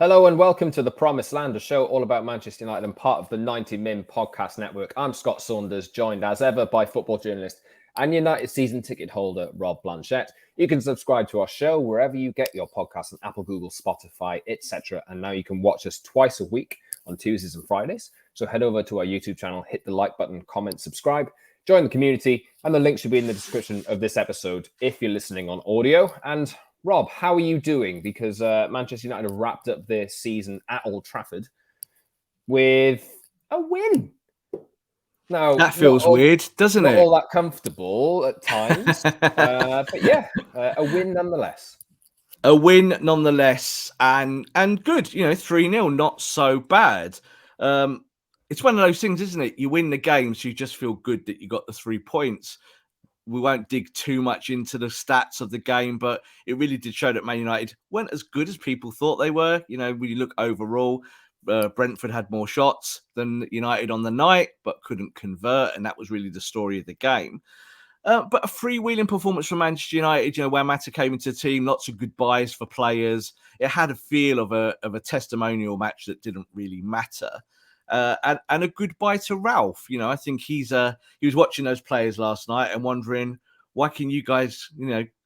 Hello and welcome to The Promised Land, a show all about Manchester United and part of the 90 Min podcast network. I'm Scott Saunders, joined as ever by football journalist and United season ticket holder Rob Blanchette. You can subscribe to our show wherever you get your podcasts on Apple, Google, Spotify, etc. And now you can watch us twice a week on Tuesdays and Fridays. So head over to our YouTube channel, hit the like button, comment, subscribe, join the community, and the link should be in the description of this episode if you're listening on audio. And Rob, how are you doing? Because Manchester United have wrapped up their season at Old Trafford with a win. Now, that feels weird, doesn't it? Not all that comfortable at times, but yeah, a win nonetheless. A win nonetheless, and good. 3-0, not so bad. It's one of those things, isn't it? You win the game, so you just feel good that you got the 3 points. We won't dig too much into the stats of the game, but it really did show that Man United weren't as good as people thought they were. When you look overall, Brentford had more shots than United on the night, but couldn't convert, and that was really the story of the game. But a freewheeling performance from Manchester United, Juan Mata came into the team, lots of goodbyes for players. It had a feel of a testimonial match that didn't really matter. And a goodbye to Ralph. I think he was watching those players last night and wondering, why can you guys,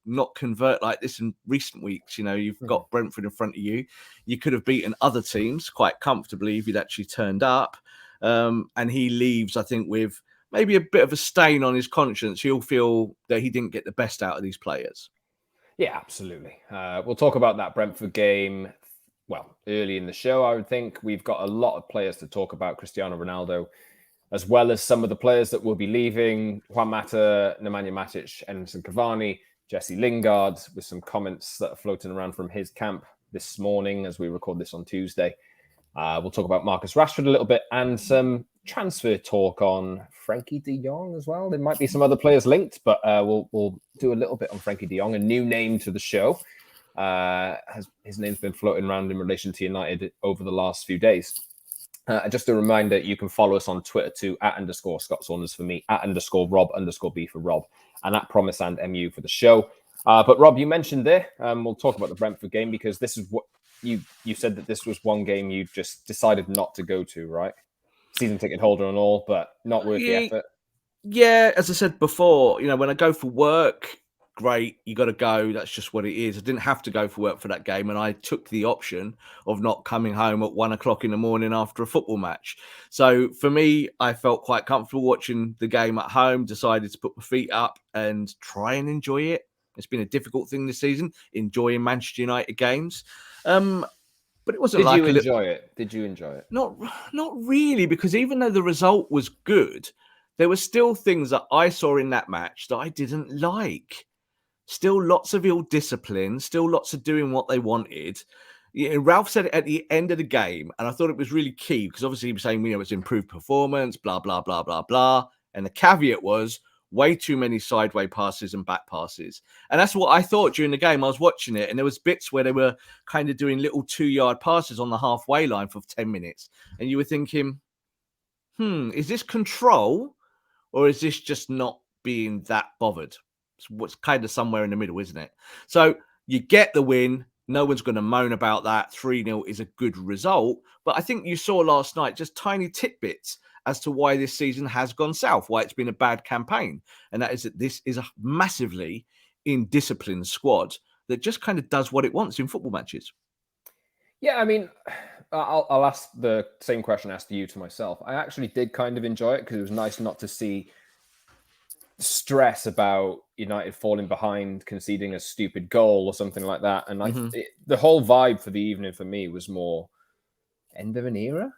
not convert like this in recent weeks? You've got Brentford in front of you. You could have beaten other teams quite comfortably if you'd actually turned up. And he leaves, I think, with maybe a bit of a stain on his conscience. He'll feel that he didn't get the best out of these players. Yeah, absolutely. We'll talk about that Brentford game. Well, early in the show, I would think. We've got a lot of players to talk about. Cristiano Ronaldo, as well as some of the players that will be leaving. Juan Mata, Nemanja Matic, Edinson Cavani, Jesse Lingard, with some comments that are floating around from his camp this morning as we record this on Tuesday. We'll talk about Marcus Rashford a little bit and some transfer talk on Frenkie De Jong as well. There might be some other players linked, but we'll do a little bit on Frenkie De Jong, a new name to the show. His name's been floating around in relation to United over the last few days. Just a reminder, you can follow us on Twitter too, @_Scott Saunders for me, @_Rob_B for Rob, and @PromiselandMU for the show. But Rob, you mentioned there, we'll talk about the Brentford game because this is what you said that this was one game you just decided not to go to, right? Season ticket holder and all, but not worth the effort. Yeah, as I said before, when I go for work, great, you got to go. That's just what it is. I didn't have to go for work for that game, and I took the option of not coming home at 1 o'clock in the morning after a football match. So for me, I felt quite comfortable watching the game at home, decided to put my feet up and try and enjoy it. It's been a difficult thing this season, enjoying Manchester United games. But it wasn't Did you enjoy it? Did you enjoy it? Not really, because even though the result was good, there were still things that I saw in that match that I didn't like. Still lots of ill discipline, still lots of doing what they wanted. Ralph said it at the end of the game, and I thought it was really key because obviously he was saying, it's improved performance, blah, blah, blah, blah, blah. And the caveat was way too many sideways passes and back passes. And that's what I thought during the game. I was watching it, and there was bits where they were kind of doing little 2-yard passes on the halfway line for 10 minutes. And you were thinking, is this control or is this just not being that bothered? It's what's kind of somewhere in the middle, isn't it? So you get the win. No one's going to moan about that. 3-0 is a good result. But I think you saw last night just tiny tidbits as to why this season has gone south, why it's been a bad campaign. And that is that this is a massively indisciplined squad that just kind of does what it wants in football matches. Yeah, I mean, I'll ask the same question I asked you to myself. I actually did kind of enjoy it because it was nice not to see stress about United falling behind, conceding a stupid goal or something like that. And the whole vibe for the evening for me was more end of an era,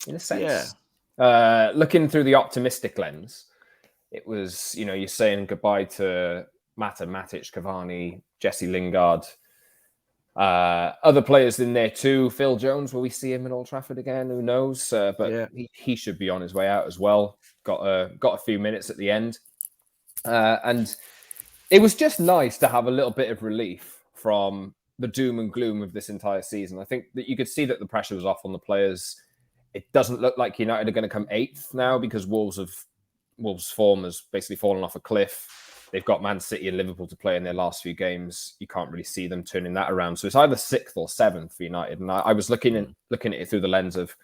in a sense. Yeah. Looking through the optimistic lens, it was, you're saying goodbye to Mata, Matic, Cavani, Jesse Lingard, other players in there too. Phil Jones, will we see him at Old Trafford again? Who knows? But he should be on his way out as well. Got a few minutes at the end. And it was just nice to have a little bit of relief from the doom and gloom of this entire season. I think that you could see that the pressure was off on the players. It doesn't look like United are going to come 8th now because Wolves' form has basically fallen off a cliff. They've got Man City and Liverpool to play in their last few games. You can't really see them turning that around. So it's either 6th or 7th for United. And I was looking at it through the lens of,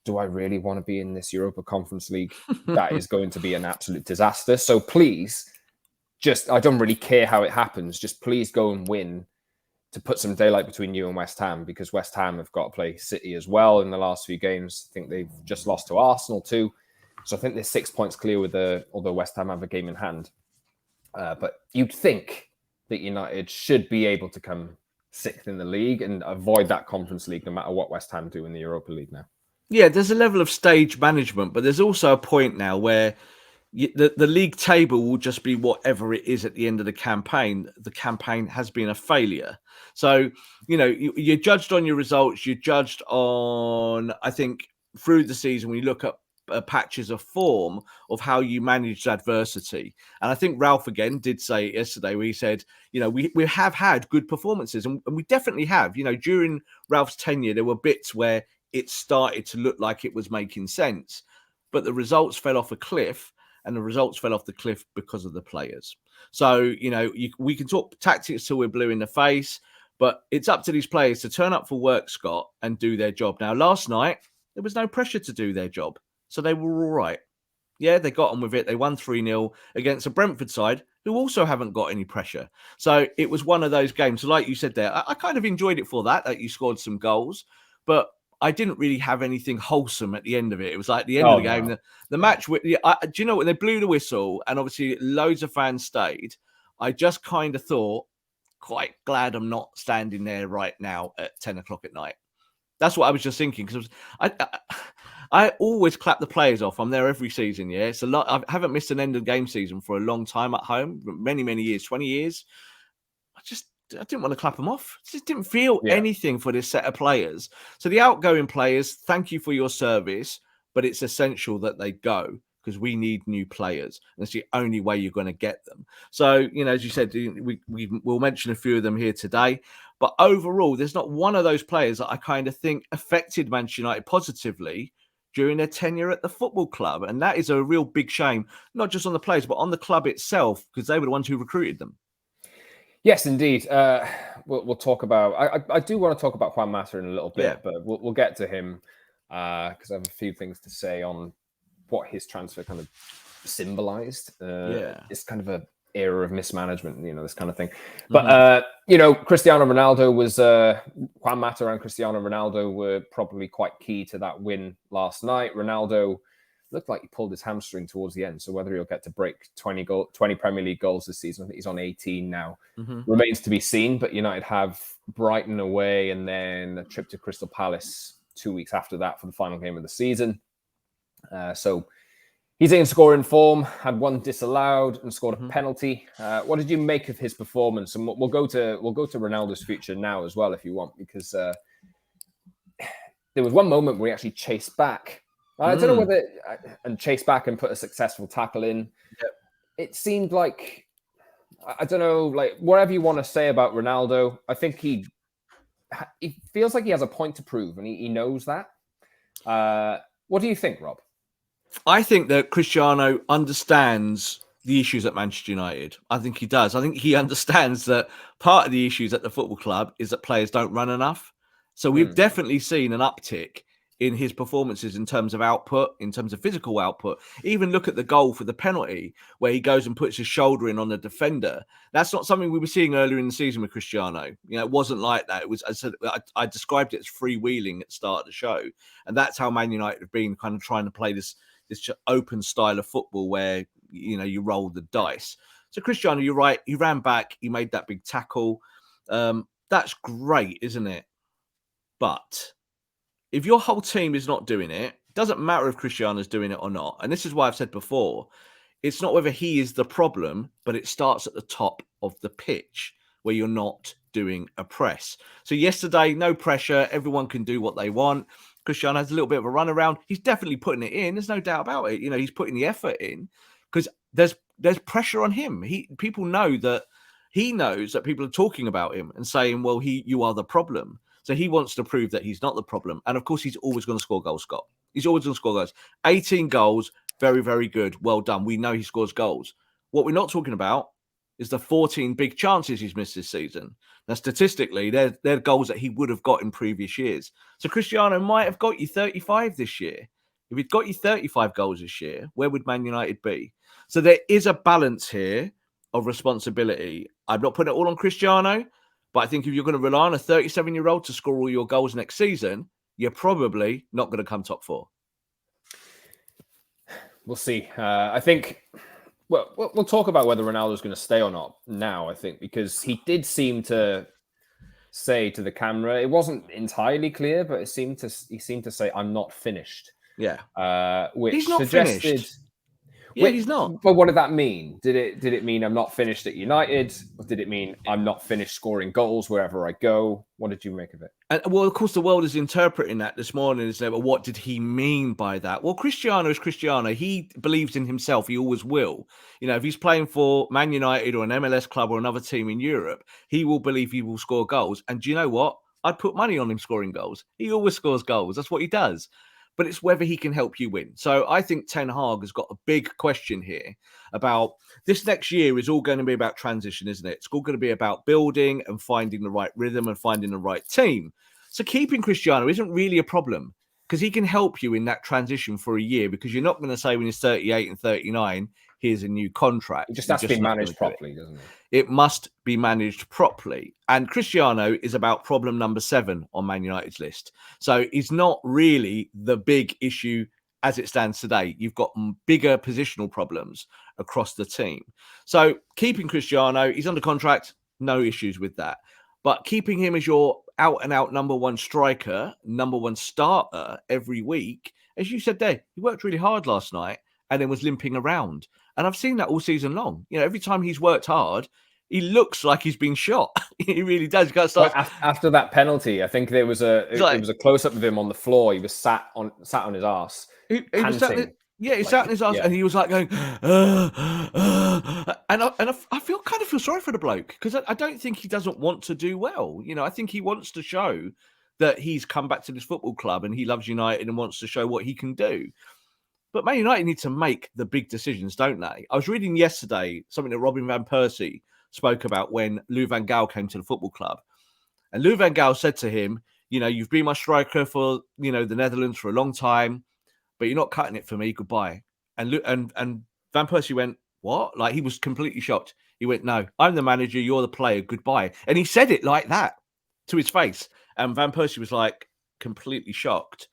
do I really want to be in this Europa Conference League? That is going to be an absolute disaster. So please, I don't really care how it happens. Just please go and win to put some daylight between you and West Ham, because West Ham have got to play City as well in the last few games. I think they've just lost to Arsenal too. So I think they're 6 points clear although West Ham have a game in hand. But you'd think that United should be able to come 6th in the league and avoid that Conference League no matter what West Ham do in the Europa League now. Yeah, there's a level of stage management, but there's also a point now where the league table will just be whatever it is at the end of the campaign. The campaign has been a failure. So, you're judged on your results. You're judged on, I think, through the season, when you look at patches of form of how you managed adversity. And I think Ralph again did say it yesterday, where he said, we have had good performances, and we definitely have. During Ralph's tenure, there were bits where it started to look like it was making sense, but the results fell off a cliff, and the results fell off the cliff because of the players. So, we can talk tactics till we're blue in the face, but it's up to these players to turn up for work, Scott, and do their job. Now, last night, there was no pressure to do their job, so they were all right. Yeah, they got on with it. They won 3-0 against a Brentford side who also haven't got any pressure. So it was one of those games. So like you said there, I kind of enjoyed it for that you scored some goals, but I didn't really have anything wholesome at the end of it. It was like the end of the game. The match, do you know what? They blew the whistle, and obviously loads of fans stayed. I just kind of thought, quite glad I'm not standing there right now at 10 o'clock at night. That's what I was just thinking, because I always clap the players off. I'm there every season. Yeah, it's a lot. I haven't missed an end of game season for a long time at home, many, many years, 20 years. I didn't want to clap them off. I just didn't feel anything for this set of players. So the outgoing players, thank you for your service, but it's essential that they go, because we need new players. And it's the only way you're going to get them. So, as you said, we'll mention a few of them here today. But overall, there's not one of those players that I kind of think affected Manchester United positively during their tenure at the football club. And that is a real big shame, not just on the players, but on the club itself, because they were the ones who recruited them. Yes, indeed. We'll talk about. I do want to talk about Juan Mata in a little bit, but we'll get to him because I have a few things to say on what his transfer kind of symbolized. It's kind of a era of mismanagement, this kind of thing. But Cristiano Ronaldo was Juan Mata and Cristiano Ronaldo were probably quite key to that win last night. Ronaldo looked like he pulled his hamstring towards the end. So whether he'll get to break 20 Premier League goals this season, I think he's on 18 now, remains to be seen. But United have Brighton away and then a trip to Crystal Palace 2 weeks after that for the final game of the season. So he's in scoring form, had one disallowed and scored a penalty. What did you make of his performance? And we'll go to Ronaldo's future now as well, if you want, because there was one moment where he actually chased back. I don't know whether and chase back and put a successful tackle in. Yep. It seemed like, I don't know, like whatever you want to say about Ronaldo, I think he feels like he has a point to prove, and he knows that. What do you think, Rob? I think that Cristiano understands the issues at Manchester United. I think he does. I think he understands that part of the issues at the football club is that players don't run enough. So we've definitely seen an uptick in his performances in terms of output, in terms of physical output. Even look at the goal for the penalty where he goes and puts his shoulder in on the defender. That's not something we were seeing earlier in the season with Cristiano. It wasn't like that. It was, I described it as freewheeling at the start of the show. And that's how Man United have been kind of trying to play this open style of football where, you roll the dice. So Cristiano, you're right. He ran back. He made that big tackle. That's great, isn't it? But if your whole team is not doing it, doesn't matter if Cristiano's doing it or not. And this is why I've said before, it's not whether he is the problem, but it starts at the top of the pitch where you're not doing a press. So yesterday, no pressure. Everyone can do what they want. Cristiano has a little bit of a run around. He's definitely putting it in. There's no doubt about it. He's putting the effort in because there's pressure on him. People know that he knows that people are talking about him and saying, well, you are the problem. So he wants to prove that he's not the problem. And of course, he's always going to score goals, Scott. He's always going to score goals. 18 goals, very, very good. Well done. We know he scores goals. What we're not talking about is the 14 big chances he's missed this season. Now, statistically, they're goals that he would have got in previous years. So Cristiano might have got you 35 this year. If he'd got you 35 goals this year, where would Man United be? So there is a balance here of responsibility. I'm not putting it all on Cristiano, but I think if you're going to rely on a 37-year-old to score all your goals next season, you're probably not going to come top four. We'll see. I think... Well, we'll talk about whether Ronaldo's going to stay or not now, I think, because he did seem to say to the camera, it wasn't entirely clear, but he seemed to say, "I'm not finished." Yeah. Which He's not suggested... finished. Yeah, he's not. But what did that mean? Did it mean I'm not finished at United? Or did it mean I'm not finished scoring goals wherever I go? What did you make of it? And, well, of course, the world is interpreting that this morning. Is like, well, what did he mean by that? Well, Cristiano is Cristiano. He believes in himself. He always will. You know, if he's playing for Man United or an MLS club or another team in Europe, he will believe he will score goals. And do you know what? I'd put money on him scoring goals. He always scores goals. That's what he does. But it's whether he can help you win. So I think Ten Hag has got a big question here about this next year is all going to be about transition, isn't it? It's all going to be about building and finding the right rhythm and finding the right team. So keeping Cristiano isn't really a problem because he can help you in that transition for a year, because you're not going to say when he's 38 and 39, here's a new contract. It just has to be managed properly, doesn't it? It must be managed properly. And Cristiano is about problem number 7 on Man United's list. So he's not really the big issue as it stands today. You've got bigger positional problems across the team. So keeping Cristiano, he's under contract, no issues with that. But keeping him as your out-and-out number one striker, number one starter every week, as you said there, he worked really hard last night and then was limping around. And I've seen that all season long. You know, every time he's worked hard, he looks like he's been shot. He really does. After that penalty, I think there was a close up of him on the floor. He was sat on his arse, panting. He sat on his arse, and he was like going, and I feel sorry for the bloke, because I don't think he doesn't want to do well. You know, I think he wants to show that he's come back to this football club and he loves United and wants to show what he can do. But Man United need to make the big decisions, don't they? I was reading yesterday something that Robin van Persie spoke about when Lou van Gaal came to the football club. And Lou van Gaal said to him, you know, you've been my striker for, you know, the Netherlands for a long time, but you're not cutting it for me. Goodbye. And Van Persie went, what? Like, he was completely shocked. He went, no, I'm the manager. You're the player. Goodbye. And he said it like that to his face. And Van Persie was like completely shocked.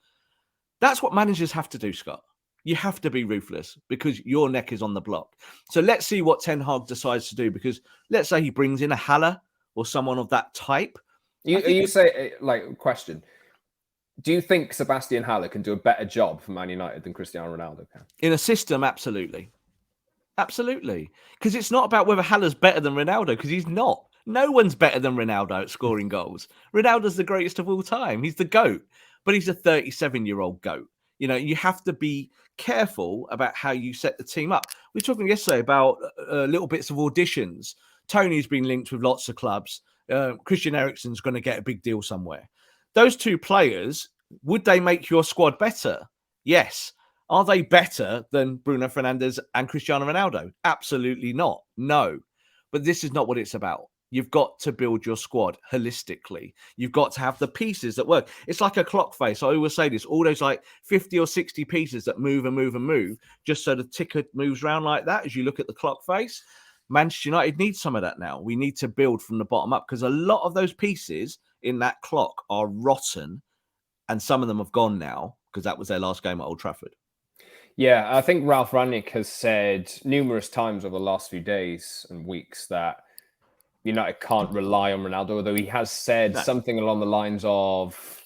That's what managers have to do, Scott. You have to be ruthless because your neck is on the block. So let's see what Ten Hag decides to do, because let's say he brings in a Haller or someone of that type. Question. Do you think Sebastian Haller can do a better job for Man United than Cristiano Ronaldo can? In a system, absolutely. Absolutely. Because it's not about whether Haller's better than Ronaldo, because he's not. No one's better than Ronaldo at scoring goals. Ronaldo's the greatest of all time. He's the GOAT, but he's a 37-year-old GOAT. You know, you have to be careful about how you set the team up. We were talking yesterday about little bits of auditions. Tony's been linked with lots of clubs. Christian Eriksen's going to get a big deal somewhere. Those two players, would they make your squad better? Yes. Are they better than Bruno Fernandes and Cristiano Ronaldo? Absolutely not. No. But this is not what it's about. You've got to build your squad holistically. You've got to have the pieces that work. It's like a clock face. I always say this, all those like 50 or 60 pieces that move and move and move, just so the ticker moves around like that as you look at the clock face. Manchester United needs some of that now. We need to build from the bottom up, because a lot of those pieces in that clock are rotten, and some of them have gone now because that was their last game at Old Trafford. Yeah, I think Ralf Rangnick has said numerous times over the last few days and weeks that United can't rely on Ronaldo, although he has said something along the lines of,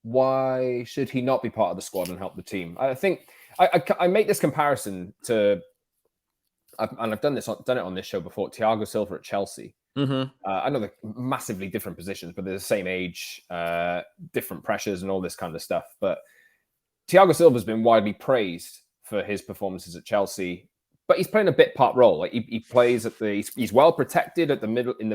why should he not be part of the squad and help the team? I think I make this comparison to, and I've done it on this show before, Thiago Silva at Chelsea. Mm-hmm. I know they're massively different positions, but they're the same age, different pressures and all this kind of stuff. But Thiago Silva has been widely praised for his performances at Chelsea, but he's playing a bit part role. Like he plays at he's well protected in the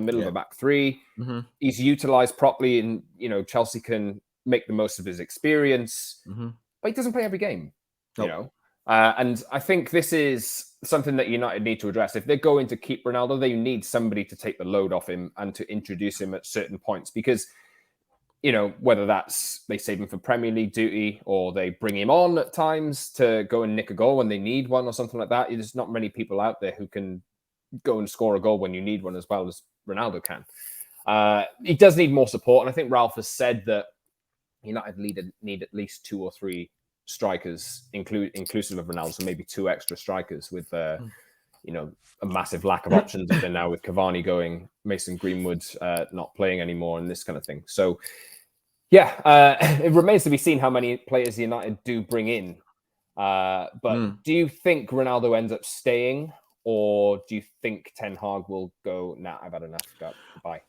middle of a back three. Mm-hmm. He's utilized properly, and Chelsea can make the most of his experience. Mm-hmm. But he doesn't play every game. Nope. And I think this is something that United need to address. If they're going to keep Ronaldo, they need somebody to take the load off him and to introduce him at certain points. Because, whether that's they save him for Premier League duty or they bring him on at times to go and nick a goal when they need one or something like that, there's not many people out there who can go and score a goal when you need one as well as Ronaldo can. He does need more support. And I think Ralph has said that United need at least 2 or 3 strikers, inclusive of Ronaldo, so maybe 2 extra strikers with, a massive lack of options up there now with Cavani going, Mason Greenwood not playing anymore and this kind of thing. So, it remains to be seen how many players United do bring in. But do you think Ronaldo ends up staying, or do you think Ten Hag will go, nah, I've had enough, goodbye?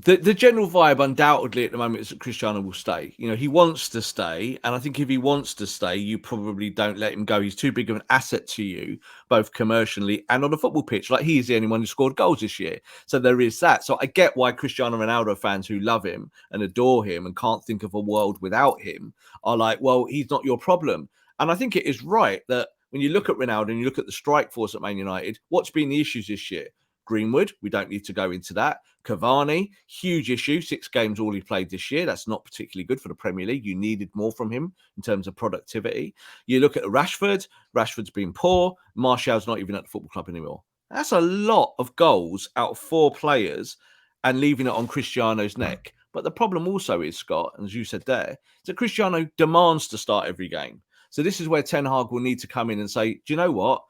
The general vibe undoubtedly at the moment is that Cristiano will stay. He wants to stay. And I think if he wants to stay, you probably don't let him go. He's too big of an asset to you, both commercially and on the football pitch. Like, he's the only one who scored goals this year. So there is that. So I get why Cristiano Ronaldo fans who love him and adore him and can't think of a world without him are like, well, he's not your problem. And I think it is right that when you look at Ronaldo and you look at the strike force at Man United, what's been the issues this year? Greenwood, we don't need to go into that. Cavani, huge issue. 6 games all he played this year. That's not particularly good for the Premier League. You needed more from him in terms of productivity. You look at Rashford. Rashford's been poor. Martial's not even at the football club anymore. That's a lot of goals out of 4 players and leaving it on Cristiano's neck. But the problem also is, Scott, as you said there, is that Cristiano demands to start every game. So this is where Ten Hag will need to come in and say, do you know what?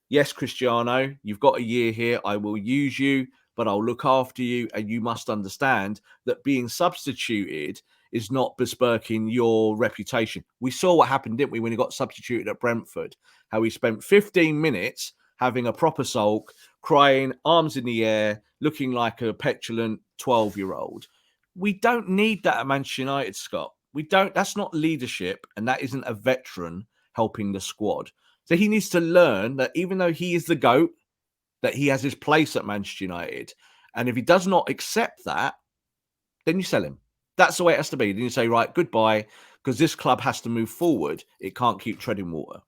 Yes, Cristiano, you've got a year here. I will use you, but I'll look after you. And you must understand that being substituted is not besmirking your reputation. We saw what happened, didn't we, when he got substituted at Brentford, how he spent 15 minutes having a proper sulk, crying, arms in the air, looking like a petulant 12-year-old. We don't need that at Manchester United, Scott. We don't. That's not leadership, and that isn't a veteran helping the squad. So he needs to learn that even though he is the GOAT, that he has his place at Manchester United. And if he does not accept that, then you sell him. That's the way it has to be. Then you say, right, goodbye, because this club has to move forward. It can't keep treading water.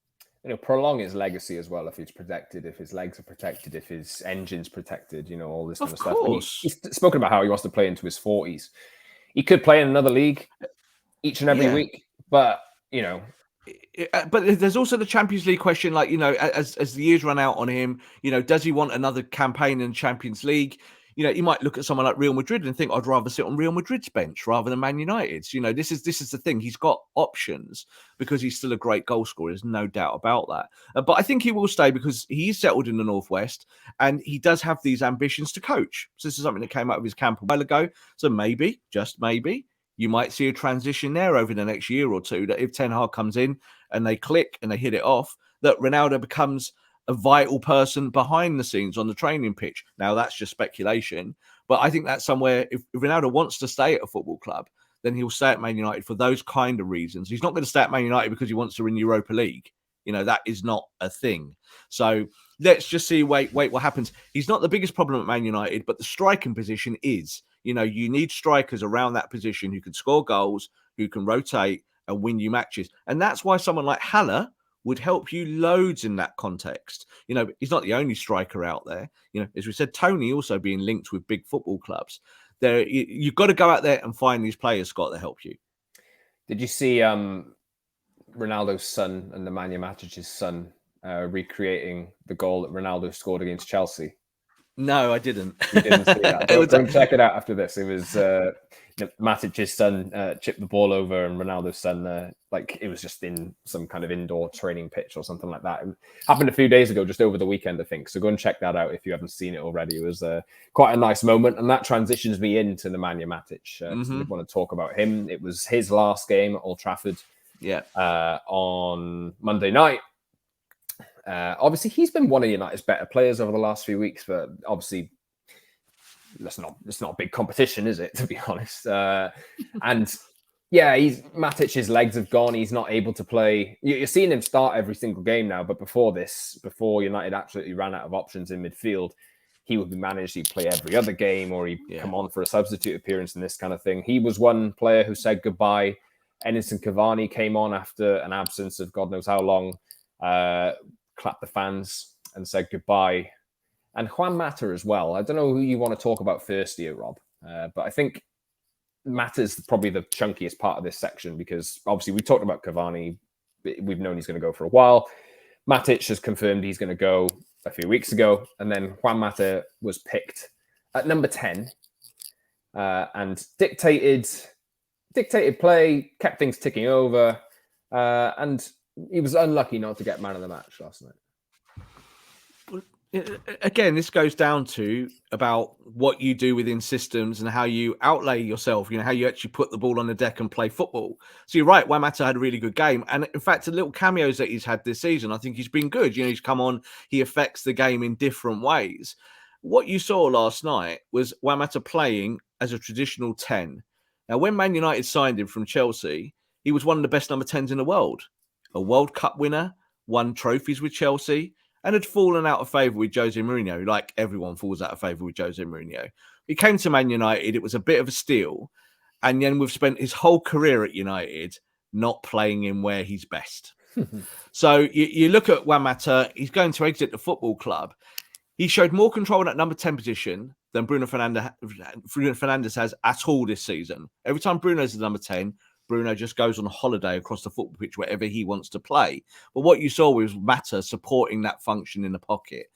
Prolong his legacy as well if he's protected, if his legs are protected, if his engine's protected, all this kind of stuff. He's spoken about how he wants to play into his 40s. He could play in another league each and every week, but, But there's also the Champions League question, like, as the years run out on him, does he want another campaign in Champions League? You might look at someone like Real Madrid and think, I'd rather sit on Real Madrid's bench rather than Man United's. This is the thing. He's got options because he's still a great goal scorer. There's no doubt about that. But I think he will stay because he's settled in the Northwest and he does have these ambitions to coach. So this is something that came out of his camp a while ago. So maybe, just maybe, you might see a transition there over the next year or two, that if Ten Hag comes in and they click and they hit it off, that Ronaldo becomes a vital person behind the scenes on the training pitch. Now, that's just speculation, but I think that's somewhere, if Ronaldo wants to stay at a football club, then he'll stay at Man United for those kind of reasons. He's not going to stay at Man United because he wants to win Europa League. That is not a thing. So let's just see, wait what happens. He's not the biggest problem at Man United, but the striking position is. You need strikers around that position who can score goals, who can rotate and win you matches. And that's why someone like Haller would help you loads in that context. He's not the only striker out there. As we said, Tony also being linked with big football clubs. You've got to go out there and find these players, Scott, that help you. Did you see Ronaldo's son and Nemanja Matic's son recreating the goal that Ronaldo scored against Chelsea? No, I didn't. You didn't see that. Go and check it out after this. It was Matic's son chipped the ball over, and Ronaldo's son, it was just in some kind of indoor training pitch or something like that. It happened a few days ago, just over the weekend, I think. So go and check that out if you haven't seen it already. It was quite a nice moment, and that transitions me into Nemanja Matic. I want to talk about him. It was his last game at Old Trafford. On Monday night. Obviously, he's been one of United's better players over the last few weeks, but obviously, it's not a big competition, is it? To be honest, Matic's legs have gone. He's not able to play. You're seeing him start every single game now, but before United absolutely ran out of options in midfield, he would be managed. He'd play every other game, or he'd come on for a substitute appearance and this kind of thing. He was one player who said goodbye. Edinson Cavani came on after an absence of God knows how long. clapped the fans and said goodbye. And Juan Mata as well. I don't know who you want to talk about first here, Rob, but I think Mata's probably the chunkiest part of this section because obviously we talked about Cavani. We've known he's going to go for a while. Matic has confirmed he's going to go a few weeks ago. And then Juan Mata was picked at number 10 and dictated play, kept things ticking over. And he was unlucky not to get man of the match last night. Again, this goes down to about what you do within systems and how you outlay yourself, how you actually put the ball on the deck and play football. So you're right, Juan Mata had a really good game. And in fact, the little cameos that he's had this season, I think he's been good. He's come on, he affects the game in different ways. What you saw last night was Juan Mata playing as a traditional 10. Now, when Man United signed him from Chelsea, he was one of the best number 10s in the world. A World Cup winner, won trophies with Chelsea, and had fallen out of favour with Jose Mourinho, like everyone falls out of favour with Jose Mourinho. He came to Man United, it was a bit of a steal, and then we've spent his whole career at United not playing him where he's best. So you look at Juan Mata, he's going to exit the football club. He showed more control in that number 10 position than Bruno Fernandes has at all this season. Every time Bruno's the number 10, Bruno just goes on a holiday across the football pitch wherever he wants to play. But what you saw was Mata supporting that function in the pocket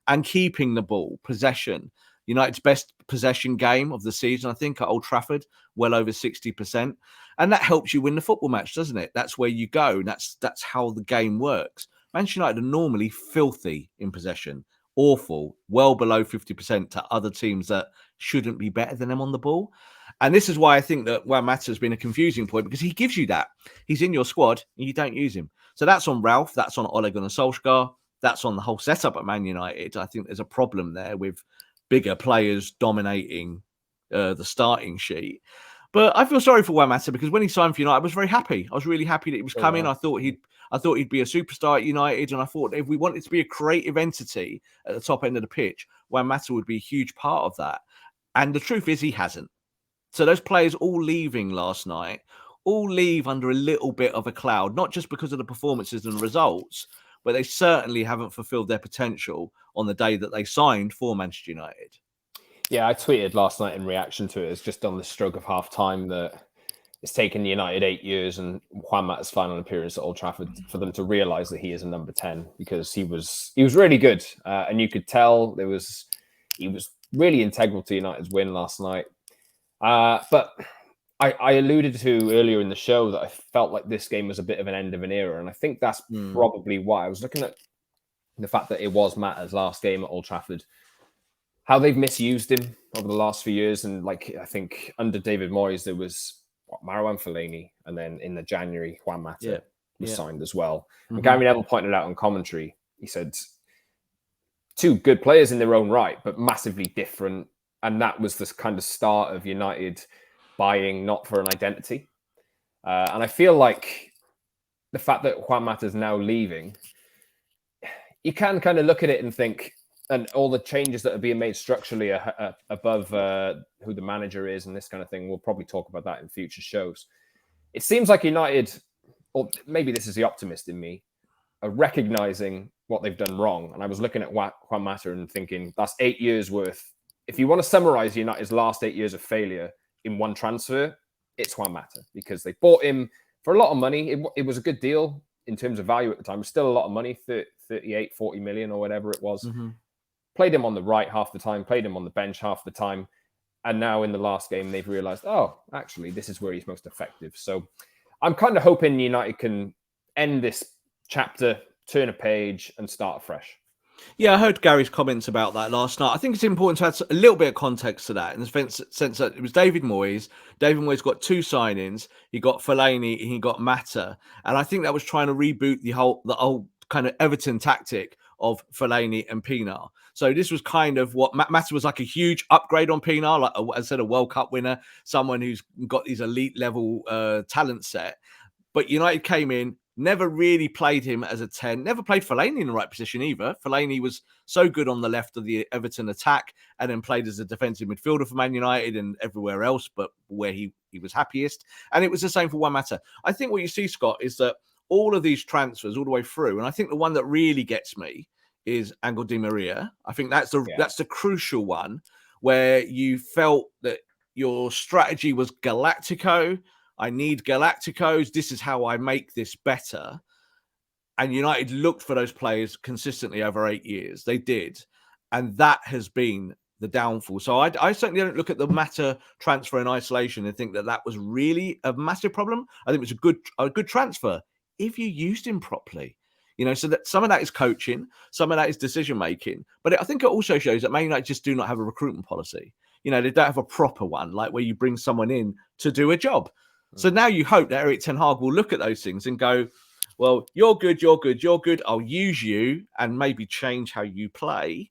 and keeping the ball, possession. United's best possession game of the season, I think, at Old Trafford, well over 60%. And that helps you win the football match, doesn't it? That's where you go. That's how the game works. Manchester United are normally filthy in possession, awful, well below 50% to other teams that shouldn't be better than them on the ball. And this is why I think that Juan Mata has been a confusing point because he gives you that. He's in your squad and you don't use him. So that's on Ralph. That's on Ole Gunnar Solskjaer. That's on the whole setup at Man United. I think there's a problem there with bigger players dominating the starting sheet. But I feel sorry for Juan Mata because when he signed for United, I was very happy. I was really happy that he was coming. Wow. I thought he'd be a superstar at United. And I thought if we wanted to be a creative entity at the top end of the pitch, Juan Mata would be a huge part of that. And the truth is he hasn't. So those players all leaving last night, all leave under a little bit of a cloud, not just because of the performances and results, but they certainly haven't fulfilled their potential on the day that they signed for Manchester United. Yeah, I tweeted last night in reaction to it. It's just on the stroke of half time that it's taken United 8 years and Juan Mata's final appearance at Old Trafford for them to realise that he is a number 10 because he was really good. And you could tell he was really integral to United's win last night. But I alluded to earlier in the show that I felt like this game was a bit of an end of an era. And I think that's probably why. I was looking at the fact that it was Mata's last game at Old Trafford, how they've misused him over the last few years. And I think under David Moyes, there was Marouane Fellaini. And then in the January, Juan Mata was signed as well. And Gary Neville pointed out on commentary, he said, two good players in their own right, but massively different. And that was the kind of start of United buying not for an identity. And I feel like the fact that Juan Mata is now leaving, you can kind of look at it and think, and all the changes that are being made structurally above who the manager is and this kind of thing, we'll probably talk about that in future shows. It seems like United, or maybe this is the optimist in me, are recognizing what they've done wrong. And I was looking at Juan Mata and thinking, that's 8 years worth. If you want to summarize United's last 8 years of failure in one transfer, it's Juan Mata because they bought him for a lot of money. It was a good deal in terms of value at the time. It was still a lot of money, 38, 40 million or whatever it was. Played him on the right half the time, played him on the bench half the time. And now in the last game, they've realized, oh, actually, this is where he's most effective. So I'm kind of hoping United can end this chapter, turn a page and start afresh. Yeah, I heard Gary's comments about that last night. I think it's important to add a little bit of context to that in the sense that it was David Moyes. David Moyes got two signings. He got Fellaini and he got Mata. And I think that was trying to reboot the whole kind of Everton tactic of Fellaini and Pienaar. So this was kind of what Mata was like a huge upgrade on Pienaar, like as I said, a World Cup winner, someone who's got these elite level talent set. But United came in, never really played him as a 10, never played Fellaini in the right position either. Fellaini was so good on the left of the Everton attack and then played as a defensive midfielder for Man United and everywhere else, but where he was happiest. And it was the same for Juan Mata. I think what you see, Scott, is that all of these transfers all the way through. And I think the one that really gets me is Angel Di Maria. I think that's the crucial one where you felt that your strategy was Galactico. I need Galacticos. This is how I make this better. And United looked for those players consistently over 8 years. They did. And that has been the downfall. So I certainly don't look at the Mata transfer in isolation and think that was really a massive problem. I think it was a good transfer if you used him properly. So that some of that is coaching, some of that is decision making. But I think it also shows that Man United just do not have a recruitment policy. They don't have a proper one, like where you bring someone in to do a job. So now you hope that Erik ten Hag will look at those things and go, well, you're good. I'll use you and maybe change how you play.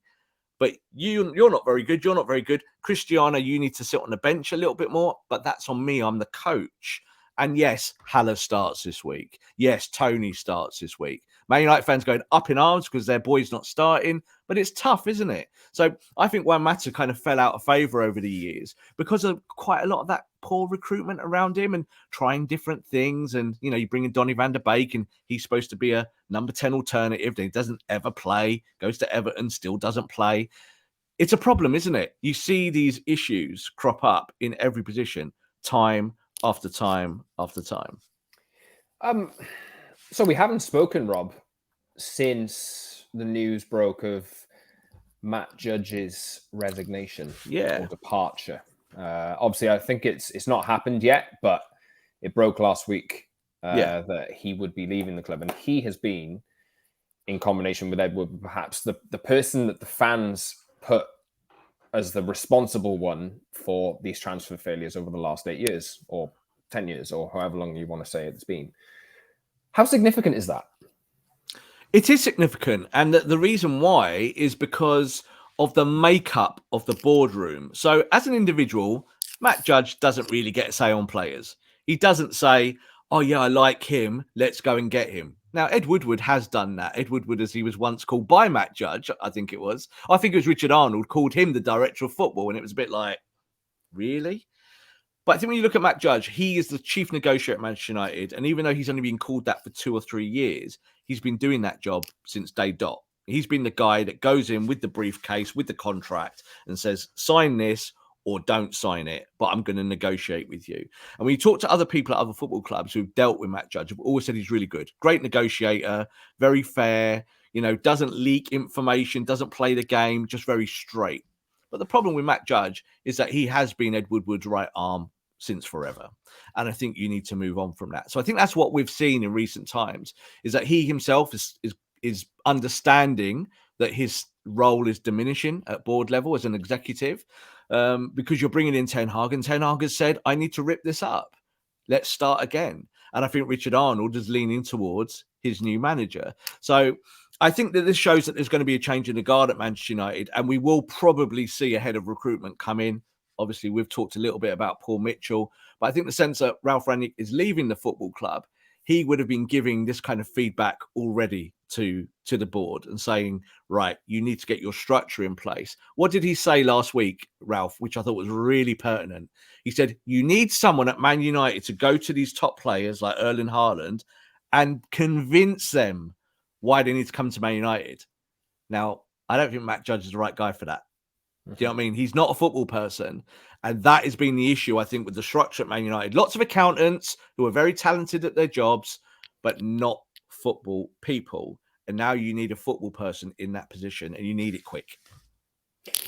But you're not very good. You're not very good. Cristiano, you need to sit on the bench a little bit more. But that's on me. I'm the coach. And yes, Haller starts this week. Yes, Tony starts this week. Man United fans going up in arms because their boy's not starting. But it's tough, isn't it? So I think Juan Mata kind of fell out of favour over the years because of quite a lot of that poor recruitment around him and trying different things. And, you bring in Donny van der Beek and he's supposed to be a number 10 alternative. Then he doesn't ever play, goes to Everton, still doesn't play. It's a problem, isn't it? You see these issues crop up in every position, time after time after time. So we haven't spoken, Rob, since the news broke of Matt Judge's resignation or departure. Obviously, I think it's not happened yet, but it broke last week that he would be leaving the club. And he has been, in combination with Edward, perhaps the person that the fans put as the responsible one for these transfer failures over the last 8 years or 10 years or however long you want to say it's been. How significant is that? It is significant. And the reason why is because of the makeup of the boardroom. So as an individual, Matt Judge doesn't really get a say on players. He doesn't say, oh, yeah, I like him. Let's go and get him. Now, Ed Woodward has done that. Ed Woodward, as he was once called by Matt Judge, I think it was Richard Arnold called him the director of football. And it was a bit like, really? But I think when you look at Matt Judge, he is the chief negotiator at Manchester United. And even though he's only been called that for 2 or 3 years, he's been doing that job since day dot. He's been the guy that goes in with the briefcase, with the contract and says, sign this or don't sign it, but I'm going to negotiate with you. And when you talk to other people at other football clubs who've dealt with Matt Judge, have always said he's really good. Great negotiator, very fair, doesn't leak information, doesn't play the game, just very straight. But the problem with Matt Judge is that he has been Ed Woodward's right arm since forever. And I think you need to move on from that. So I think that's what we've seen in recent times, is that he himself is understanding that his role is diminishing at board level as an executive, because you're bringing in Ten Hag, and Ten Hag has said, I need to rip this up. Let's start again. And I think Richard Arnold is leaning towards his new manager. So I think that this shows that there's going to be a change in the guard at Manchester United, and we will probably see a head of recruitment come in. Obviously, we've talked a little bit about Paul Mitchell, but I think the sense that Ralf Rangnick is leaving the football club, he would have been giving this kind of feedback already to the board and saying, right, you need to get your structure in place. What did he say last week, Ralph, which I thought was really pertinent? He said, you need someone at Man United to go to these top players like Erling Haaland and convince them why they need to come to Man United. Now, I don't think Matt Judge is the right guy for that. Do you know what I mean? He's not a football person. And that has been the issue, I think, with the structure at Man United. Lots of accountants who are very talented at their jobs, but not football people. And now you need a football person in that position, and you need it quick.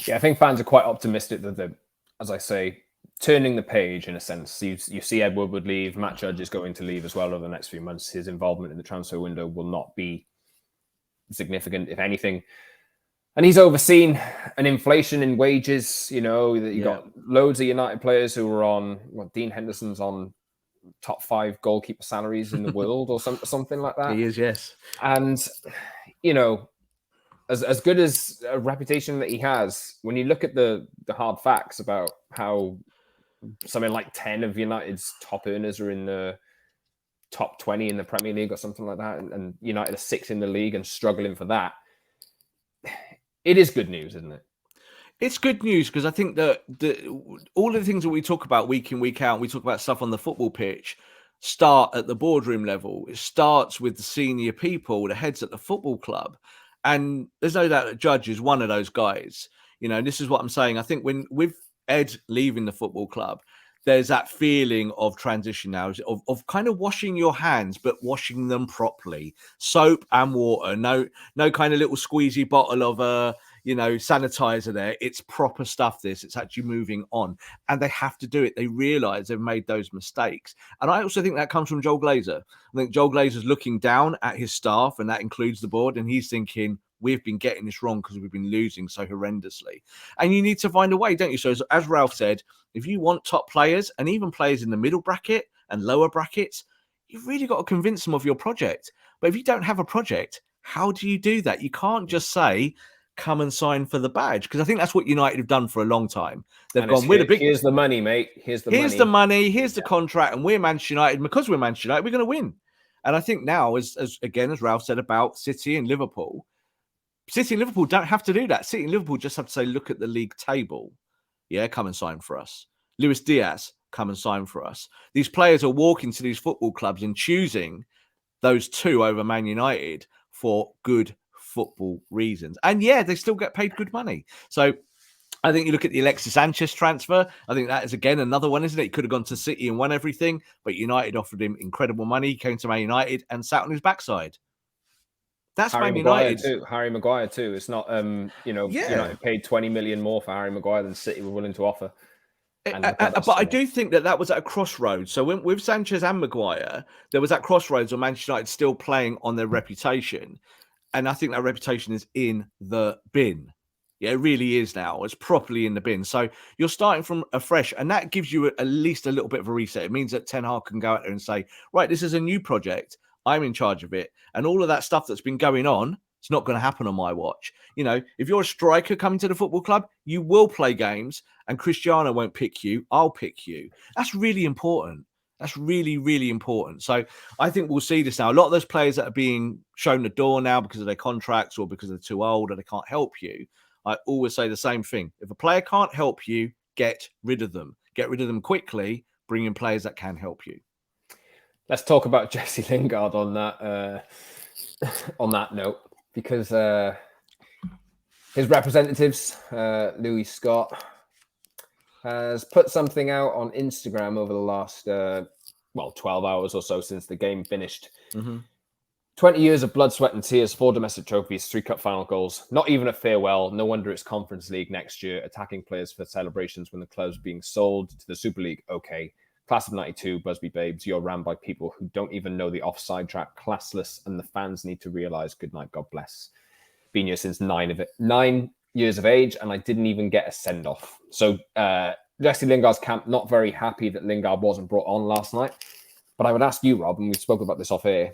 Yeah, I think fans are quite optimistic that they're, as I say, turning the page in a sense. You see Ed Woodward leave. Matt Judge is going to leave as well over the next few months. His involvement in the transfer window will not be significant, if anything. And he's overseen an inflation in wages. You got loads of United players who are on, Dean Henderson's on top 5 goalkeeper salaries in the world or something like that. He is, yes. And, as good as a reputation that he has, when you look at the hard facts about how something like 10 of United's top earners are in the top 20 in the Premier League or something like that, and United are 6th in the league and struggling for that, it is good news, isn't it? It's good news because I think that all of the things that we talk about week in, week out, we talk about stuff on the football pitch, start at the boardroom level. It starts with the senior people, the heads at the football club. And there's no doubt that Judge is one of those guys. And this is what I'm saying. I think when with Ed leaving the football club, there's that feeling of transition now, of kind of washing your hands, but washing them properly. Soap and water. No kind of little squeezy bottle of sanitizer there. It's proper stuff, this. It's actually moving on. And they have to do it. They realize they've made those mistakes. And I also think that comes from Joel Glazer. I think Joel Glazer's looking down at his staff, and that includes the board, and he's thinking, we've been getting this wrong because we've been losing so horrendously. And you need to find a way, don't you? So as Ralph said, if you want top players and even players in the middle bracket and lower brackets, you've really got to convince them of your project. But if you don't have a project, how do you do that? You can't just say, come and sign for the badge, because I think that's what United have done for a long time. They've gone with a big... Here's the money, mate. Here's the money. Here's the contract. And we're Manchester United. And because we're Manchester United, we're going to win. And I think now, as Ralph said about City and Liverpool don't have to do that. City and Liverpool just have to say, look at the league table. Yeah, come and sign for us. Luis Diaz, come and sign for us. These players are walking to these football clubs and choosing those two over Man United for good football reasons. And yeah, they still get paid good money. So I think you look at the Alexis Sanchez transfer. I think that is, again, another one, isn't it? He could have gone to City and won everything, but United offered him incredible money. He came to Man United and sat on his backside. That's Man United too. Harry Maguire too. It's not, United paid 20 million more for Harry Maguire than City were willing to offer. But I do think that was at a crossroads. So with Sanchez and Maguire, there was that crossroads where Manchester United still playing on their reputation. And I think that reputation is in the bin. Yeah, it really is now. It's properly in the bin. So you're starting from afresh, and that gives you at least a little bit of a reset. It means that Ten Hag can go out there and say, right, this is a new project. I'm in charge of it. And all of that stuff that's been going on, it's not going to happen on my watch. If you're a striker coming to the football club, you will play games, and Cristiano won't pick you. I'll pick you. That's really important. That's really, really important. So I think we'll see this now. A lot of those players that are being shown the door now because of their contracts or because they're too old or they can't help you, I always say the same thing. If a player can't help you, get rid of them. Get rid of them quickly. Bring in players that can help you. Let's talk about Jesse Lingard on that note, because his representatives, Louis Scott, has put something out on Instagram over the last 12 hours or so since the game finished. 20 years of blood, sweat and tears, 4 domestic trophies, 3 cup final goals, not even a farewell. No wonder it's Conference League next year, attacking players for celebrations when the club's being sold to the Super League. Okay. Class of 92, Busby Babes, you're ran by people who don't even know the offside trap, classless, and the fans need to realize, good night, God bless. Been here since 9 years of age, and I didn't even get a send-off. So Jesse Lingard's camp, not very happy that Lingard wasn't brought on last night. But I would ask you, Rob, and we spoke about this off air,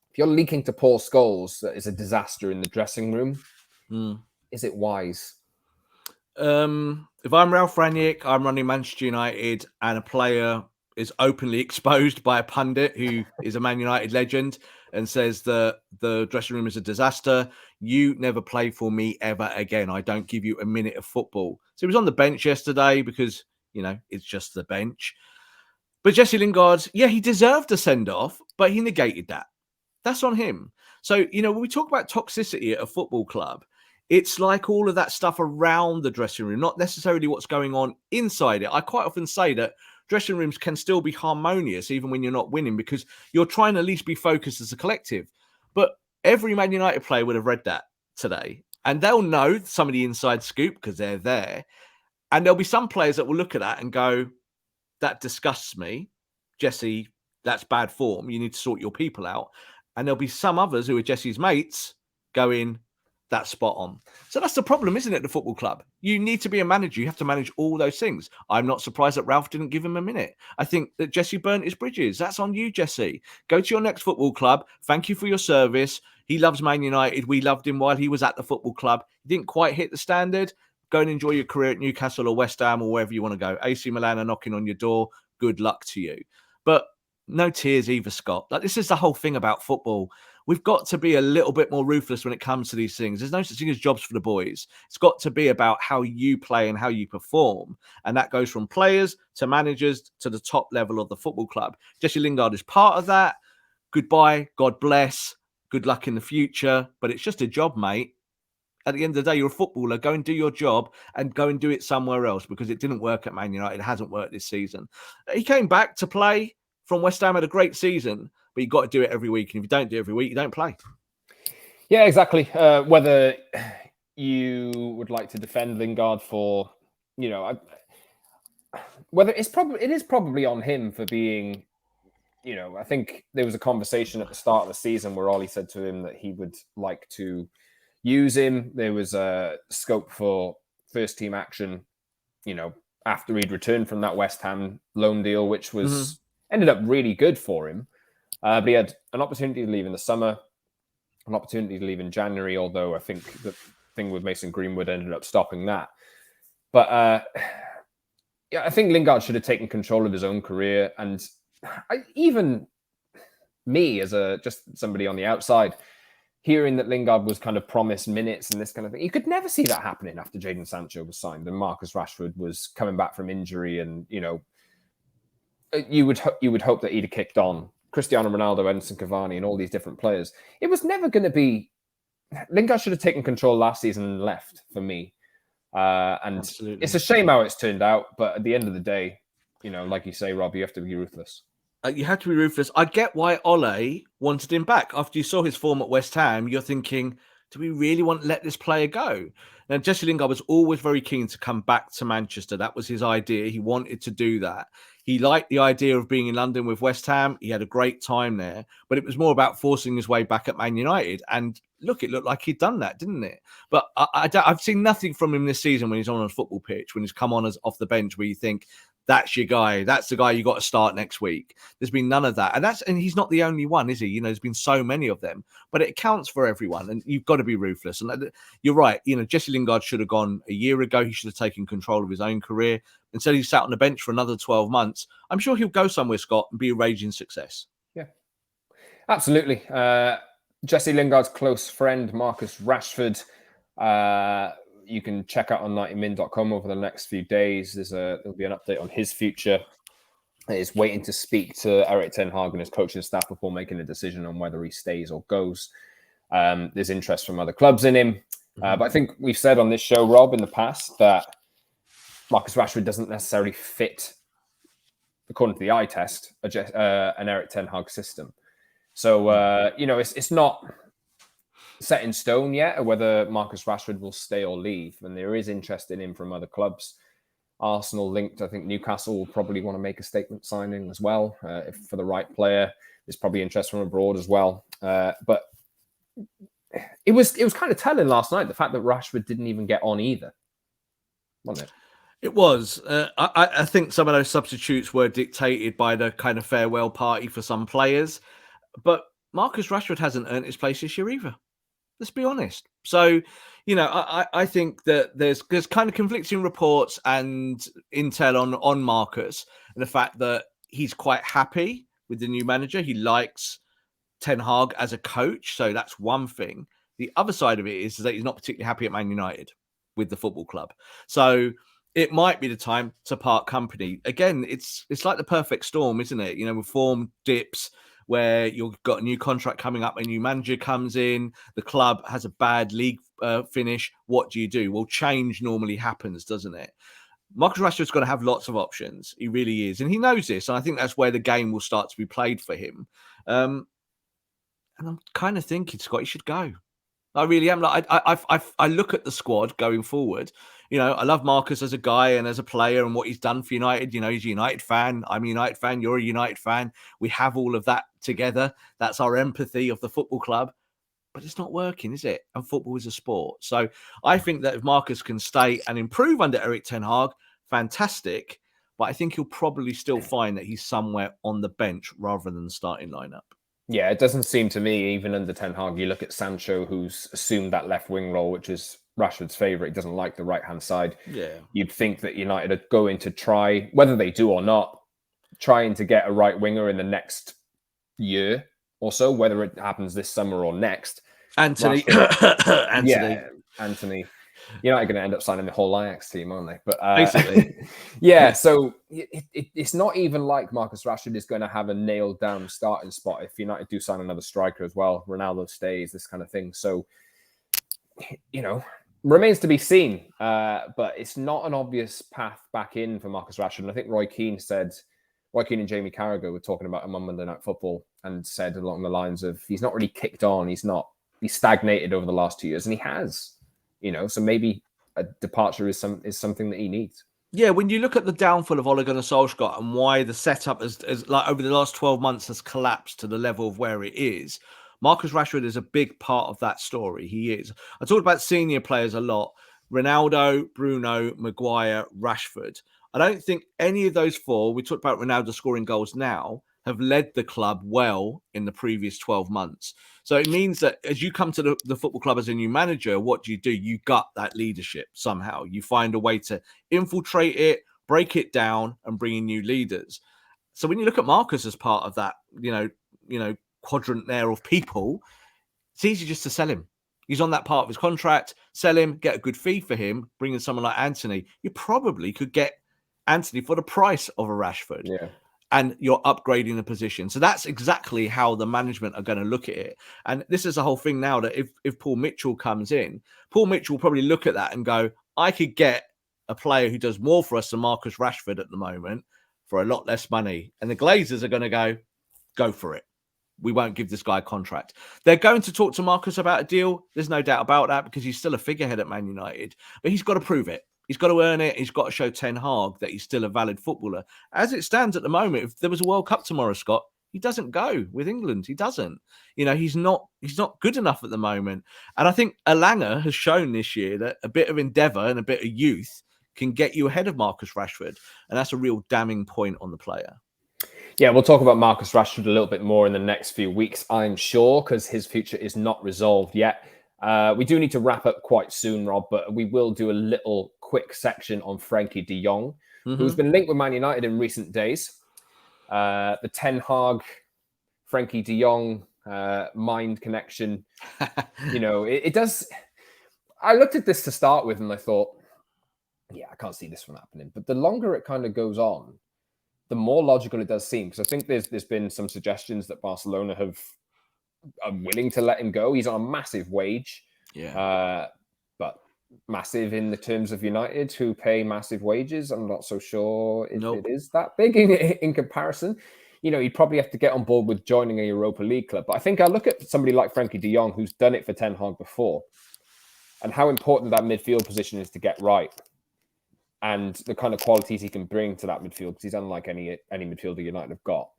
if you're leaking to Paul Scholes that is a disaster in the dressing room, is it wise? If I'm Ralph Rangnick, I'm running Manchester United, and a player is openly exposed by a pundit who is a Man United legend and says that the dressing room is a disaster, you never play for me ever again. I don't give you a minute of football. So he was on the bench yesterday because, it's just the bench. But Jesse Lingard, he deserved a send-off, but he negated that. That's on him. So, when we talk about toxicity at a football club, it's like all of that stuff around the dressing room, not necessarily what's going on inside it. I quite often say that dressing rooms can still be harmonious even when you're not winning, because you're trying to at least be focused as a collective. But every Man United player would have read that today, and they'll know some of the inside scoop because they're there. And there'll be some players that will look at that and go, that disgusts me. Jesse, that's bad form. You need to sort your people out. And there'll be some others who are Jesse's mates going, that's spot on. So that's the problem, isn't it, the football club? You need to be a manager. You have to manage all those things. I'm not surprised that Ralph didn't give him a minute. I think that Jesse burnt his bridges. That's on you, Jesse. Go to your next football club. Thank you for your service. He loves Man United. We loved him while he was at the football club. He didn't quite hit the standard. Go and enjoy your career at Newcastle or West Ham or wherever you want to go. AC Milan are knocking on your door. Good luck to you. But no tears either, Scott. Like, this is the whole thing about football. we've got to be a little bit more ruthless when it comes to these things. There's no such thing as jobs for the boys. It's got to be about how you play and how you perform. And that goes from players to managers to the top level of the football club. Jesse Lingard is part of that. Goodbye. God bless. Good luck in the future. But it's just a job, mate. At the end of the day, you're a footballer. Go and do your job and go and do it somewhere else, because it didn't work at Man United. It hasn't worked this season. He came back to play from West Ham, had a great season, but you've got to do it every week. And if you don't do it every week, you don't play. Yeah, exactly. Whether you would like to defend Lingard for, whether it is probably on him for being, I think there was a conversation at the start of the season where Ollie said to him that he would like to use him. There was a scope for first team action, after he'd returned from that West Ham loan deal, which was ended up really good for him. But he had an opportunity to leave in the summer, an opportunity to leave in January, although I think the thing with Mason Greenwood ended up stopping that. But I think Lingard should have taken control of his own career. And even me, as just somebody on the outside, hearing that Lingard was kind of promised minutes and this kind of thing, you could never see that happening after Jadon Sancho was signed and Marcus Rashford was coming back from injury, and you would hope that he'd have kicked on. Cristiano Ronaldo, Edinson Cavani, and all these different players. It was never going to be. Lingard should have taken control last season and left, for me. And Absolutely. It's a shame how it's turned out, but at the end of the day, like you say, Rob, you have to be ruthless. You have to be ruthless. I get why Ole wanted him back. After you saw his form at West Ham, you're thinking, do we really want to let this player go? Now, Jesse Lingard was always very keen to come back to Manchester. That was his idea. He wanted to do that. He liked the idea of being in London with West Ham. He had a great time there, but it was more about forcing his way back at Man United. And look, it looked like he'd done that, didn't it? But I've seen nothing from him this season when he's on a football pitch, when he's come on as off the bench, where you think, that's your guy. That's the guy you got to start next week. There's been none of that. And he's not the only one, is he? There's been so many of them, but it counts for everyone. And you've got to be ruthless. And you're right. Jesse Lingard should have gone a year ago. He should have taken control of his own career. Instead, he sat on the bench for another 12 months. I'm sure he'll go somewhere, Scott, and be a raging success. Yeah, absolutely. Jesse Lingard's close friend, Marcus Rashford, you can check out on 90min.com over the next few days. There'll be an update on his future. He's waiting to speak to Erik ten Hag and his coaching staff before making a decision on whether he stays or goes. There's interest from other clubs in him. But I think we've said on this show, Rob, in the past, that Marcus Rashford doesn't necessarily fit, according to the eye test, an Erik ten Hag system. So, it's not set in stone yet whether Marcus Rashford will stay or leave. And there is interest in him from other clubs. Arsenal linked. I think Newcastle will probably want to make a statement signing as well. If for the right player, there's probably interest from abroad as well. But it was kind of telling last night, the fact that Rashford didn't even get on either, wasn't it? It was. I think some of those substitutes were dictated by the kind of farewell party for some players. But Marcus Rashford hasn't earned his place this year either. Let's be honest. So, I think that there's kind of conflicting reports and intel on Marcus, and the fact that he's quite happy with the new manager. He likes Ten Hag as a coach. So that's one thing. The other side of it is that he's not particularly happy at Man United with the football club. So it might be the time to part company. Again, it's like the perfect storm, isn't it? With form dips, where you've got a new contract coming up, a new manager comes in, the club has a bad league finish. What do? Well, change normally happens, doesn't it? Marcus Rashford's got to have lots of options. He really is. And he knows this. And I think that's where the game will start to be played for him. And I'm kind of thinking, Scott, he should go. I really am. Like, I look at the squad going forward. I love Marcus as a guy and as a player and what he's done for United. He's a United fan. I'm a United fan. You're a United fan. We have all of that together. That's our empathy of the football club. But it's not working, is it? And football is a sport. So I think that if Marcus can stay and improve under Erik ten Hag, fantastic. But I think he'll probably still find that he's somewhere on the bench rather than the starting lineup. Yeah, it doesn't seem to me, even under Ten Hag, you look at Sancho, who's assumed that left wing role, which is Rashford's favourite. He doesn't like the right-hand side. Yeah. You'd think that United are going to try, whether they do or not, trying to get a right winger in the next year. or so, whether it happens this summer or next. Anthony. Yeah, Anthony. United are going to end up signing the whole Ajax team, aren't they? But basically, yeah. So it's not even like Marcus Rashford is going to have a nailed down starting spot if United do sign another striker as well. Ronaldo stays, this kind of thing. So remains to be seen. But it's not an obvious path back in for Marcus Rashford. And I think Roy Keane and Jamie Carragher were talking about him on Monday Night Football and said along the lines of he's not really kicked on. He's stagnated over the last 2 years, and he has. So maybe a departure is something that he needs. Yeah, when you look at the downfall of Ole Gunnar Solskjaer and why the setup has like over the last 12 months has collapsed to the level of where it is, Marcus Rashford is a big part of that story. He is. I talked about senior players a lot. Ronaldo, Bruno, Maguire, Rashford. I don't think any of those four, we talked about Ronaldo scoring goals now, have led the club well in the previous 12 months. So it means that as you come to the football club as a new manager, what do? You gut that leadership somehow. You find a way to infiltrate it, break it down, and bring in new leaders. So when you look at Marcus as part of that, quadrant there of people, it's easy just to sell him. He's on that part of his contract, sell him, get a good fee for him, bring in someone like Anthony. You probably could get Anthony for the price of a Rashford. Yeah. And you're upgrading the position. So that's exactly how the management are going to look at it. And this is the whole thing now that if Paul Mitchell comes in, Paul Mitchell will probably look at that and go, I could get a player who does more for us than Marcus Rashford at the moment for a lot less money. And the Glazers are going to go for it. We won't give this guy a contract. They're going to talk to Marcus about a deal. There's no doubt about that because he's still a figurehead at Man United. But he's got to prove it. He's got to earn it. He's got to show Ten Hag that he's still a valid footballer. As it stands at the moment, if there was a World Cup tomorrow, Scott, he doesn't go with England. He doesn't. He's not good enough at the moment. And I think Elanga has shown this year that a bit of endeavour and a bit of youth can get you ahead of Marcus Rashford. And that's a real damning point on the player. Yeah, we'll talk about Marcus Rashford a little bit more in the next few weeks, I'm sure, because his future is not resolved yet. We do need to wrap up quite soon, Rob, but we will do a little quick section on Frenkie De Jong, who's been linked with Man United in recent days. The Ten Hag, Frenkie De Jong mind connection, it does. I looked at this to start with and I thought, yeah, I can't see this one happening. But the longer it kind of goes on, the more logical it does seem. Because I think there's been some suggestions that Barcelona are willing to let him go. He's on a massive wage. Yeah. But massive in the terms of United, who pay massive wages. I'm not so sure if it is that big in comparison. He'd probably have to get on board with joining a Europa League club. But I think I look at somebody like Frenkie De Jong, who's done it for Ten Hag before, and how important that midfield position is to get right, and the kind of qualities he can bring to that midfield, because he's unlike any midfielder United have got.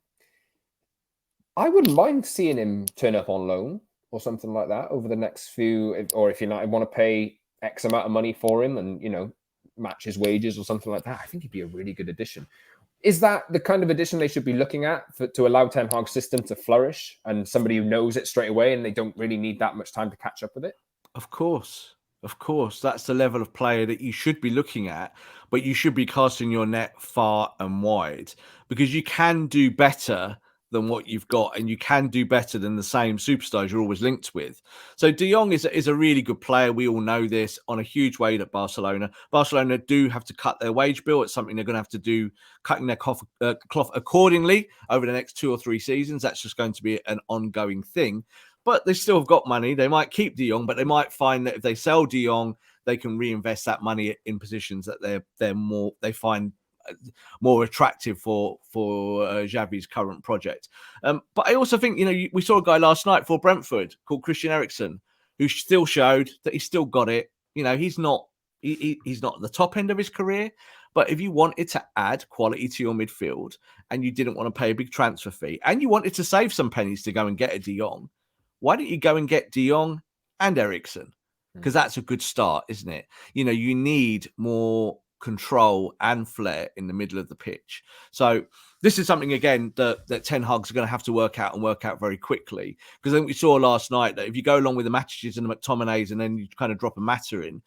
I wouldn't mind seeing him turn up on loan or something like that over the next few, or if United want to pay X amount of money for him and, match his wages or something like that, I think he'd be a really good addition. Is that the kind of addition they should be looking at to allow Ten Hag's system to flourish and somebody who knows it straight away and they don't really need that much time to catch up with it? Of course. That's the level of player that you should be looking at, but you should be casting your net far and wide because you can do better than what you've got, and you can do better than the same superstars you're always linked with. So De Jong is a really good player. We all know this, on a huge wage at Barcelona. Barcelona do have to cut their wage bill. It's something they're going to have to do, cutting their cloth accordingly over the next 2 or 3 seasons. That's just going to be an ongoing thing. But they still have got money. They might keep De Jong, but they might find that if they sell De Jong, they can reinvest that money in positions that they find more attractive for Xavi's current project. But I also think, we saw a guy last night for Brentford called Christian Eriksen, who still showed that he's still got it. He's not at the top end of his career, but if you wanted to add quality to your midfield and you didn't want to pay a big transfer fee and you wanted to save some pennies to go and get a De Jong, why don't you go and get De Jong and Eriksen? Because that's a good start, isn't it? You need more control and flair in the middle of the pitch. So this is something, again, that Ten Hag's going to have to work out very quickly. Because I think we saw last night that if you go along with the Matiches and the McTominays and then you kind of drop a Mata in,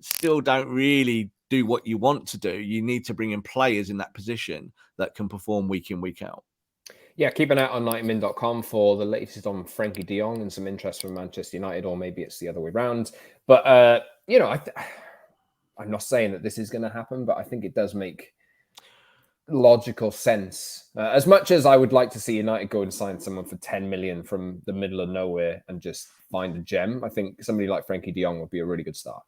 still don't really do what you want to do. You need to bring in players in that position that can perform week in, week out. Yeah, keep an eye on 90min.com for the latest on Frenkie De Jong and some interest from Manchester United, or maybe it's the other way around. But, I'm not saying that this is going to happen, but I think it does make logical sense. As much as I would like to see United go and sign someone for 10 million from the middle of nowhere and just find a gem, I think somebody like Frenkie De Jong would be a really good start.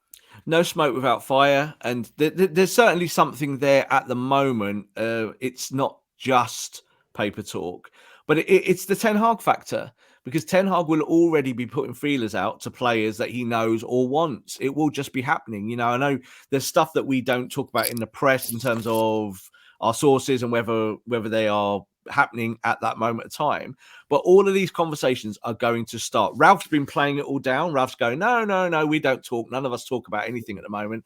No smoke without fire, and there's certainly something there at the moment. It's not just paper talk, but it's the Ten Hag factor, because Ten Hag will already be putting feelers out to players that he knows or wants. It will just be happening. I know there's stuff that we don't talk about in the press in terms of our sources and whether they are happening at that moment of time. But all of these conversations are going to start. Ralph's been playing it all down. Ralph's going, no, we don't talk. None of us talk about anything at the moment.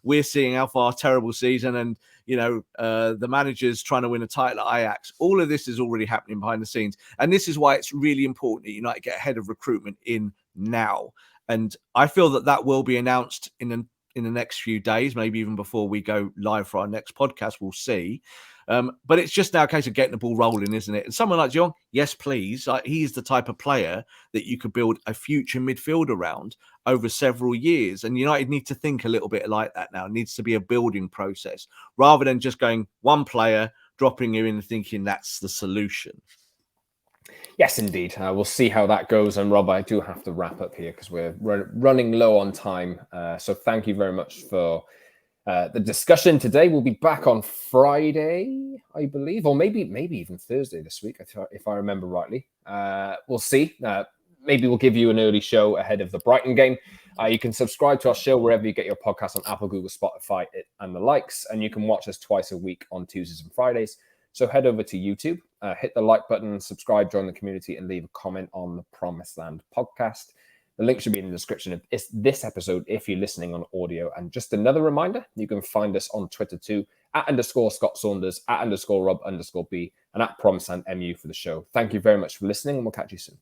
We're seeing Alpha's terrible season, and the manager's trying to win a title at Ajax. All of this is already happening behind the scenes, and this is why it's really important that United get ahead of recruitment in now. And I feel that will be announced in the next few days, maybe even before we go live for our next podcast. We'll see. But it's just now a case of getting the ball rolling, isn't it? And someone like De Jong, yes, please. He's the type of player that you could build a future midfield around over several years. And United need to think a little bit like that now. It needs to be a building process rather than just going one player, dropping you in and thinking that's the solution. Yes, indeed. We'll see how that goes. And Rob, I do have to wrap up here because we're running low on time. So thank you very much for the discussion today. We'll be back on Friday, I believe, or maybe even Thursday this week, if I remember rightly. We'll see. Maybe we'll give you an early show ahead of the Brighton game. You can subscribe to our show wherever you get your podcasts on Apple, Google, Spotify, and the likes. And you can watch us twice a week on Tuesdays and Fridays. So head over to YouTube, hit the like button, subscribe, join the community, and leave a comment on the Promised Land podcast. The link should be in the description of this episode if you're listening on audio. And just another reminder, you can find us on Twitter too, @_Scott Saunders, @_Rob_B, and @PromiselandMU for the show. Thank you very much for listening, and we'll catch you soon.